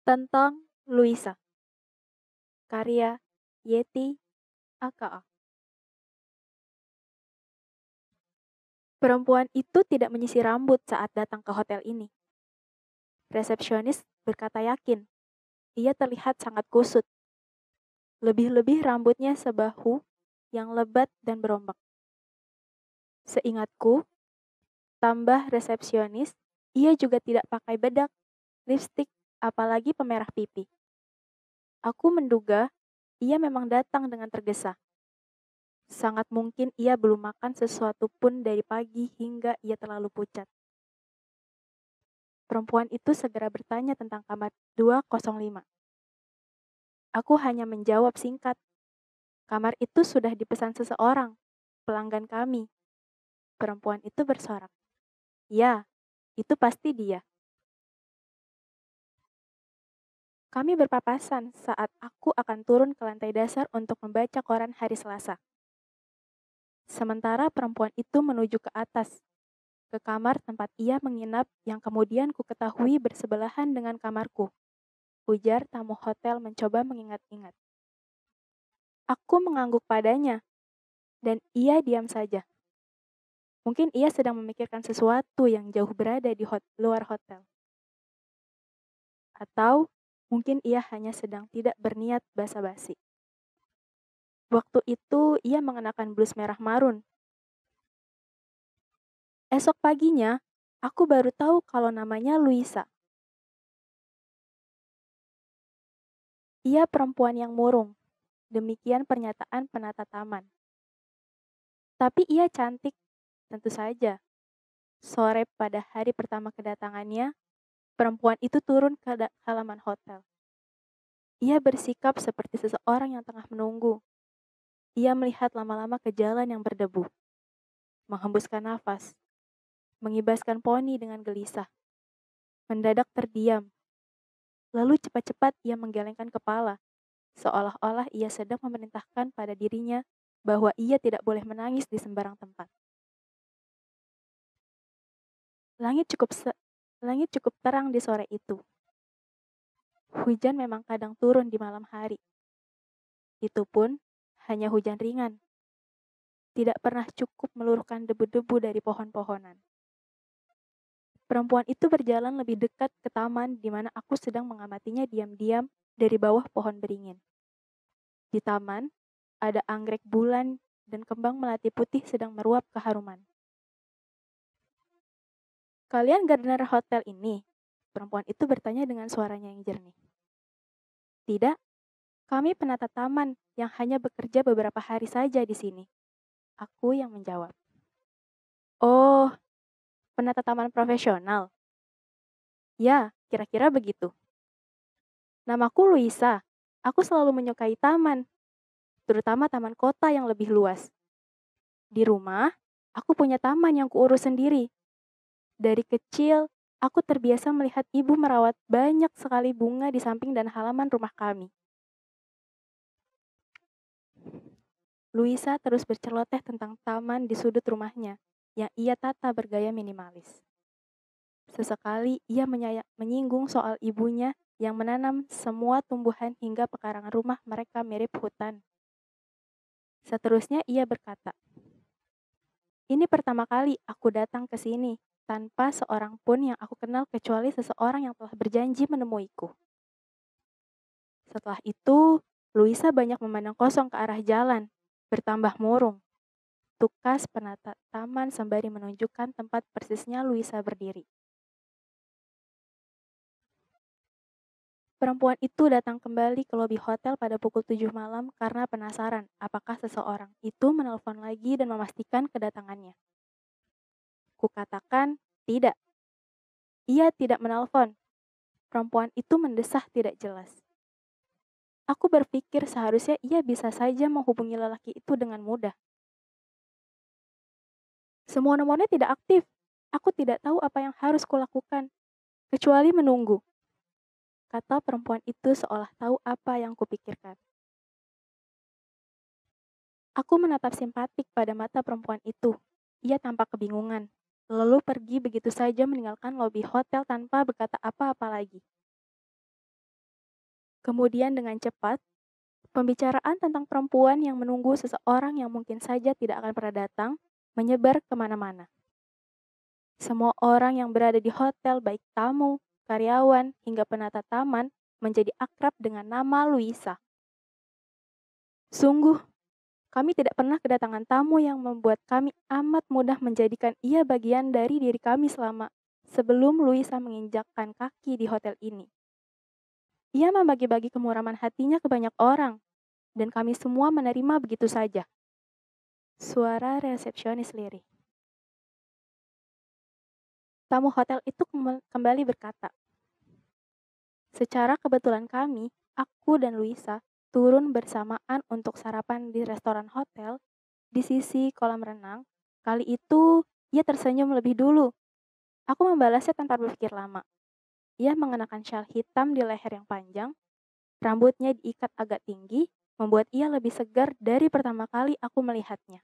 Tentang Luisa, karya Yeti aka. Perempuan itu tidak menyisir rambut saat datang ke hotel ini. Resepsionis berkata yakin, ia terlihat sangat kusut. Lebih-lebih rambutnya sebahu yang lebat dan berombak. Seingatku, tambah resepsionis, ia juga tidak pakai bedak, lipstik, apalagi pemerah pipi. Aku menduga ia memang datang dengan tergesa. Sangat mungkin ia belum makan sesuatu pun dari pagi hingga ia terlalu pucat. Perempuan itu segera bertanya tentang kamar 205. Aku hanya menjawab singkat. Kamar itu sudah dipesan seseorang, pelanggan kami. Perempuan itu bersorak. Ya, itu pasti dia. Kami berpapasan saat aku akan turun ke lantai dasar untuk membaca koran hari Selasa. Sementara perempuan itu menuju ke atas, ke kamar tempat ia menginap yang kemudian ku ketahui bersebelahan dengan kamarku. Ujar tamu hotel mencoba mengingat-ingat. Aku mengangguk padanya, dan ia diam saja. Mungkin ia sedang memikirkan sesuatu yang jauh berada di luar hotel. Atau mungkin ia hanya sedang tidak berniat basa-basi. Waktu itu ia mengenakan blus merah marun. Esok paginya, aku baru tahu kalau namanya Luisa. Ia perempuan yang murung. Demikian pernyataan penata taman. Tapi ia cantik, tentu saja. Sore pada hari pertama kedatangannya, perempuan itu turun ke halaman hotel. Ia bersikap seperti seseorang yang tengah menunggu. Ia melihat lama-lama ke jalan yang berdebu. Menghembuskan nafas. Mengibaskan poni dengan gelisah. Mendadak terdiam. Lalu cepat-cepat ia menggelengkan kepala. Seolah-olah ia sedang memerintahkan pada dirinya bahwa ia tidak boleh menangis di sembarang tempat. Langit cukup terang di sore itu. Hujan memang kadang turun di malam hari. Itu pun hanya hujan ringan. Tidak pernah cukup meluruhkan debu-debu dari pohon-pohonan. Perempuan itu berjalan lebih dekat ke taman di mana aku sedang mengamatinya diam-diam dari bawah pohon beringin. Di taman, ada anggrek bulan dan kembang melati putih sedang meruap keharuman. Kalian gardener hotel ini? Perempuan itu bertanya dengan suaranya yang jernih. Tidak, kami penata taman yang hanya bekerja beberapa hari saja di sini. Aku yang menjawab. Oh, penata taman profesional? Ya, kira-kira begitu. Namaku Luisa. Aku selalu menyukai taman, terutama taman kota yang lebih luas. Di rumah, aku punya taman yang kuurus sendiri. Dari kecil, aku terbiasa melihat ibu merawat banyak sekali bunga di samping dan halaman rumah kami. Luisa terus berceloteh tentang taman di sudut rumahnya yang ia tata bergaya minimalis. Sesekali ia menyinggung soal ibunya yang menanam semua tumbuhan hingga pekarangan rumah mereka mirip hutan. Seterusnya ia berkata, "Ini pertama kali aku datang ke sini tanpa seorang pun yang aku kenal kecuali seseorang yang telah berjanji menemuiku." Setelah itu, Luisa banyak memandang kosong ke arah jalan, bertambah murung. Tukas penata taman sembari menunjukkan tempat persisnya Luisa berdiri. Perempuan itu datang kembali ke lobi hotel pada pukul 7 malam karena penasaran apakah seseorang itu menelpon lagi dan memastikan kedatangannya. Kukatakan, tidak. Ia tidak menelpon. Perempuan itu mendesah tidak jelas. Aku berpikir seharusnya ia bisa saja menghubungi lelaki itu dengan mudah. Semua nomornya tidak aktif. Aku tidak tahu apa yang harus kulakukan, kecuali menunggu. Kata perempuan itu seolah tahu apa yang kupikirkan. Aku menatap simpatik pada mata perempuan itu. Ia tampak kebingungan, lalu pergi begitu saja meninggalkan lobi hotel tanpa berkata apa-apa lagi. Kemudian dengan cepat, pembicaraan tentang perempuan yang menunggu seseorang yang mungkin saja tidak akan pernah datang menyebar kemana-mana. Semua orang yang berada di hotel, baik tamu, karyawan, hingga penata taman, menjadi akrab dengan nama Luisa. Sungguh, kami tidak pernah kedatangan tamu yang membuat kami amat mudah menjadikan ia bagian dari diri kami sebelum Luisa menginjakkan kaki di hotel ini. Ia membagi-bagi kemuraman hatinya ke banyak orang, dan kami semua menerima begitu saja. Suara resepsionis lirih. Tamu hotel itu kembali berkata, secara kebetulan kami, aku dan Luisa, turun bersamaan untuk sarapan di restoran hotel di sisi kolam renang. Kali itu, ia tersenyum lebih dulu. Aku membalasnya tanpa berpikir lama. Ia mengenakan syal hitam di leher yang panjang, rambutnya diikat agak tinggi, membuat ia lebih segar dari pertama kali aku melihatnya.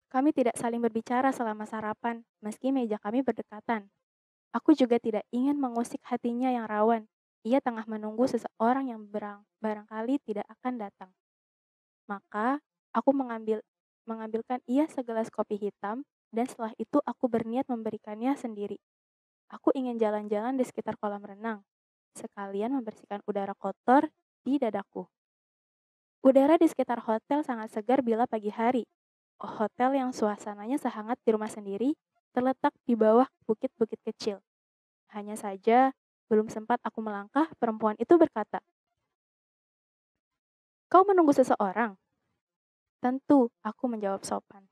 Kami tidak saling berbicara selama sarapan, meski meja kami berdekatan. Aku juga tidak ingin mengusik hatinya yang rawan. Ia tengah menunggu seseorang yang barangkali tidak akan datang. Maka, aku mengambilkan ia segelas kopi hitam, dan setelah itu aku berniat memberikannya sendiri. Aku ingin jalan-jalan di sekitar kolam renang, sekalian membersihkan udara kotor di dadaku. Udara di sekitar hotel sangat segar bila pagi hari. Hotel yang suasananya sehangat di rumah sendiri terletak di bawah bukit-bukit kecil. Hanya saja, belum sempat aku melangkah, perempuan itu berkata, "Kau menunggu seseorang?" "Tentu," aku menjawab sopan.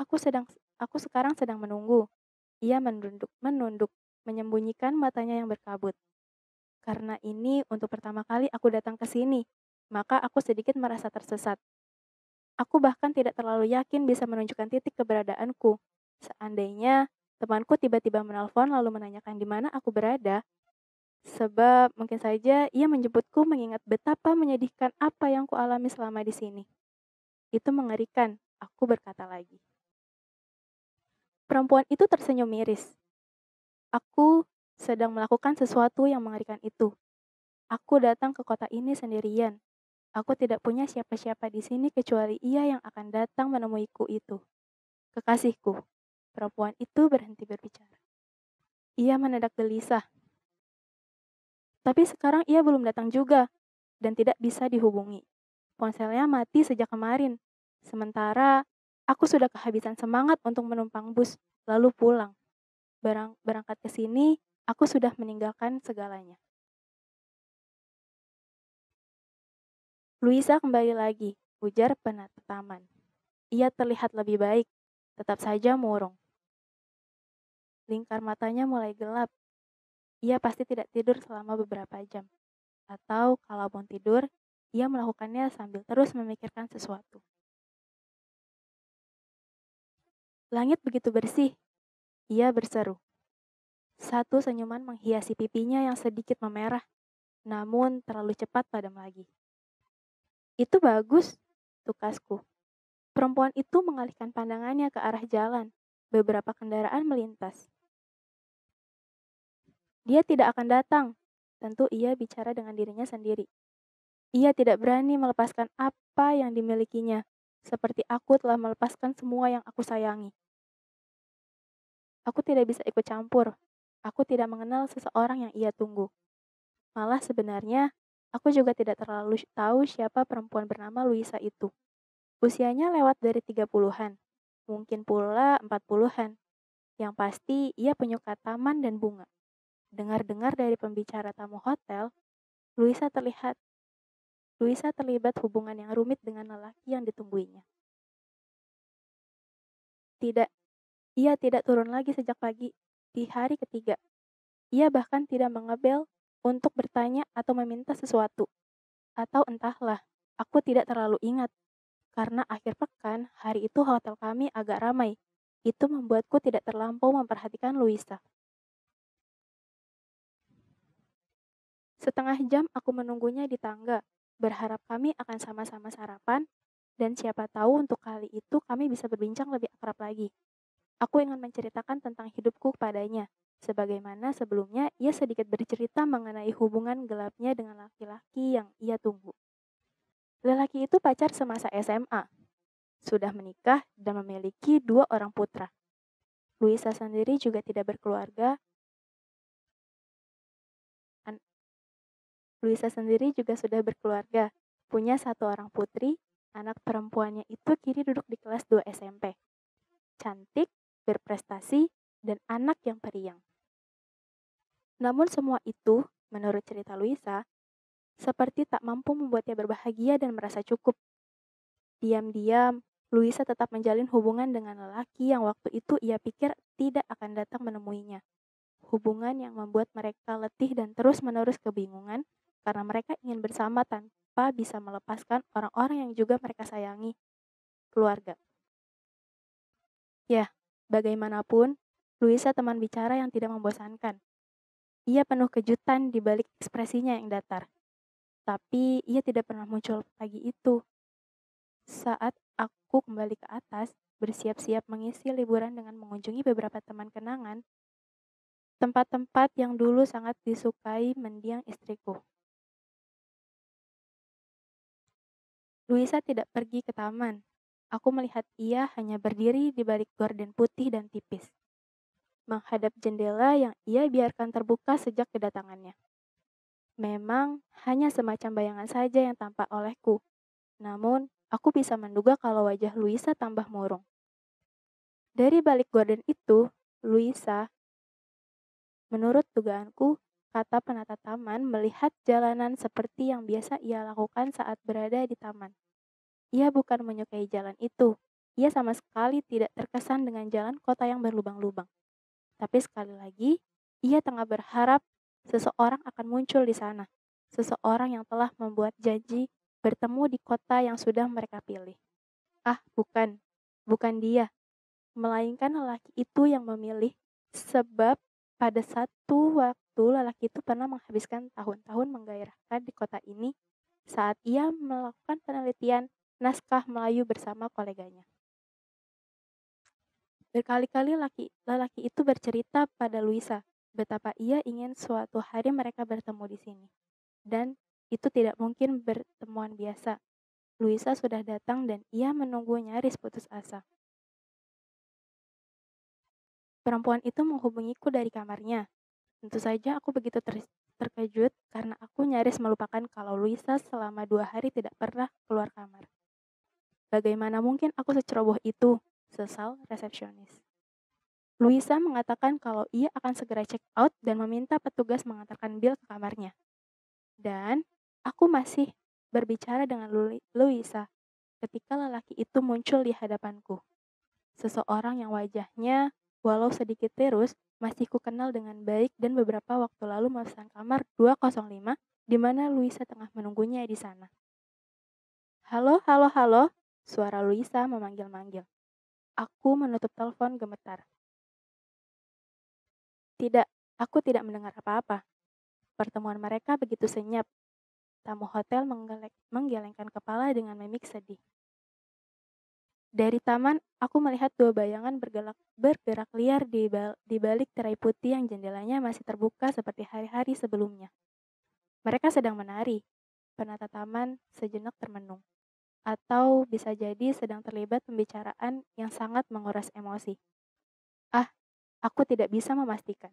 Aku sekarang sedang menunggu." Ia menunduk, menyembunyikan matanya yang berkabut. Karena ini untuk pertama kali aku datang ke sini, maka aku sedikit merasa tersesat. Aku bahkan tidak terlalu yakin bisa menunjukkan titik keberadaanku. Seandainya temanku tiba-tiba menelpon lalu menanyakan di mana aku berada, sebab mungkin saja ia menjemputku mengingat betapa menyedihkan apa yang kualami selama di sini. Itu mengerikan, aku berkata lagi. Perempuan itu tersenyum miris. Aku sedang melakukan sesuatu yang mengerikan itu. Aku datang ke kota ini sendirian. Aku tidak punya siapa-siapa di sini kecuali ia yang akan datang menemuiku itu. Kekasihku. Perempuan itu berhenti berbicara. Ia mendadak gelisah. Tapi sekarang ia belum datang juga dan tidak bisa dihubungi. Ponselnya mati sejak kemarin. Sementara aku sudah kehabisan semangat untuk menumpang bus lalu pulang. Berangkat ke sini, aku sudah meninggalkan segalanya. Luisa kembali lagi, ujar penata taman. Ia terlihat lebih baik, tetap saja murung. Lingkar matanya mulai gelap. Ia pasti tidak tidur selama beberapa jam. Atau kalaupun tidur, ia melakukannya sambil terus memikirkan sesuatu. Langit begitu bersih, ia berseru. Satu senyuman menghiasi pipinya yang sedikit memerah, namun terlalu cepat padam lagi. Itu bagus, tukasku. Perempuan itu mengalihkan pandangannya ke arah jalan. Beberapa kendaraan melintas. Dia tidak akan datang. Tentu ia bicara dengan dirinya sendiri. Ia tidak berani melepaskan apa yang dimilikinya, seperti aku telah melepaskan semua yang aku sayangi. Aku tidak bisa ikut campur. Aku tidak mengenal seseorang yang ia tunggu. Malah sebenarnya, aku juga tidak terlalu tahu siapa perempuan bernama Luisa itu. Usianya lewat dari 30-an, mungkin pula 40-an. Yang pasti, ia penyuka taman dan bunga. Dengar-dengar dari pembicara tamu hotel, Luisa terlibat hubungan yang rumit dengan lelaki yang ditungguinya. Tidak, ia tidak turun lagi sejak pagi di hari ketiga. Ia bahkan tidak mengebel untuk bertanya atau meminta sesuatu. Atau entahlah, aku tidak terlalu ingat. Karena akhir pekan, hari itu hotel kami agak ramai. Itu membuatku tidak terlampau memperhatikan Luisa. Setengah jam aku menunggunya di tangga, berharap kami akan sama-sama sarapan, dan siapa tahu untuk kali itu kami bisa berbincang lebih akrab lagi. Aku ingin menceritakan tentang hidupku kepadanya, Sebagaimana sebelumnya ia sedikit bercerita mengenai hubungan gelapnya dengan laki-laki yang ia tunggu. Lelaki itu pacar semasa SMA, sudah menikah dan memiliki 2 orang putra. Luisa sendiri juga tidak berkeluarga. Luisa sendiri juga sudah berkeluarga, punya 1 orang putri, anak perempuannya itu kini duduk di kelas 2 SMP. Cantik, berprestasi, dan anak yang periang. Namun semua itu, menurut cerita Luisa, seperti tak mampu membuatnya berbahagia dan merasa cukup. Diam-diam, Luisa tetap menjalin hubungan dengan lelaki yang waktu itu ia pikir tidak akan datang menemuinya. Hubungan yang membuat mereka letih dan terus-menerus kebingungan karena mereka ingin bersama tanpa bisa melepaskan orang-orang yang juga mereka sayangi, keluarga. Ya, bagaimanapun, Luisa teman bicara yang tidak membosankan. Ia penuh kejutan di balik ekspresinya yang datar. Tapi ia tidak pernah muncul pagi itu. Saat aku kembali ke atas, bersiap-siap mengisi liburan dengan mengunjungi beberapa teman kenangan, tempat-tempat yang dulu sangat disukai mendiang istriku. Luisa tidak pergi ke taman. Aku melihat ia hanya berdiri di balik gorden putih dan tipis, menghadap jendela yang ia biarkan terbuka sejak kedatangannya. Memang hanya semacam bayangan saja yang tampak olehku, namun aku bisa menduga kalau wajah Luisa tambah murung. Dari balik gorden itu, Luisa, menurut dugaanku, kata penata taman, melihat jalanan seperti yang biasa ia lakukan saat berada di taman. Ia bukan menyukai jalan itu. Ia sama sekali tidak terkesan dengan jalan kota yang berlubang-lubang. Tapi sekali lagi, ia tengah berharap seseorang akan muncul di sana. Seseorang yang telah membuat janji bertemu di kota yang sudah mereka pilih. Ah, bukan dia. Melainkan lelaki itu yang memilih, sebab pada satu waktu lelaki itu pernah menghabiskan tahun-tahun menggairahkan di kota ini saat ia melakukan penelitian naskah Melayu bersama koleganya. Berkali-kali lelaki itu bercerita pada Luisa betapa ia ingin suatu hari mereka bertemu di sini. Dan itu tidak mungkin pertemuan biasa. Luisa sudah datang dan ia menunggu nyaris putus asa. Perempuan itu menghubungiku dari kamarnya. Tentu saja aku begitu terkejut karena aku nyaris melupakan kalau Luisa selama 2 hari tidak pernah keluar kamar. Bagaimana mungkin aku seceroboh itu? Sesal resepsionis. Luisa mengatakan kalau ia akan segera check out dan meminta petugas mengantarkan Bill ke kamarnya. Dan aku masih berbicara dengan Luisa ketika lelaki itu muncul di hadapanku. Seseorang yang wajahnya, walau sedikit tirus, masih kukenal dengan baik dan beberapa waktu lalu memesan kamar 205 di mana Luisa tengah menunggunya di sana. Halo, halo, halo, suara Luisa memanggil-manggil. Aku menutup telepon gemetar. Tidak, aku tidak mendengar apa-apa. Pertemuan mereka begitu senyap. Tamu hotel menggelengkan kepala dengan mimik sedih. Dari taman, aku melihat 2 bayangan bergerak liar di balik tirai putih yang jendelanya masih terbuka seperti hari-hari sebelumnya. Mereka sedang menari. Penata taman sejenak termenung. Atau bisa jadi sedang terlibat pembicaraan yang sangat menguras emosi. Ah, aku tidak bisa memastikan.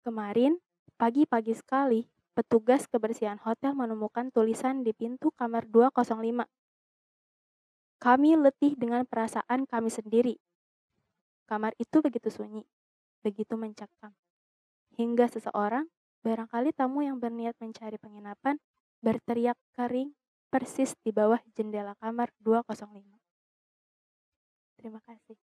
Kemarin, pagi-pagi sekali, petugas kebersihan hotel menemukan tulisan di pintu kamar 205. Kami letih dengan perasaan kami sendiri. Kamar itu begitu sunyi, begitu mencekam. Hingga seseorang, barangkali tamu yang berniat mencari penginapan, berteriak kering persis di bawah jendela kamar 205. Terima kasih.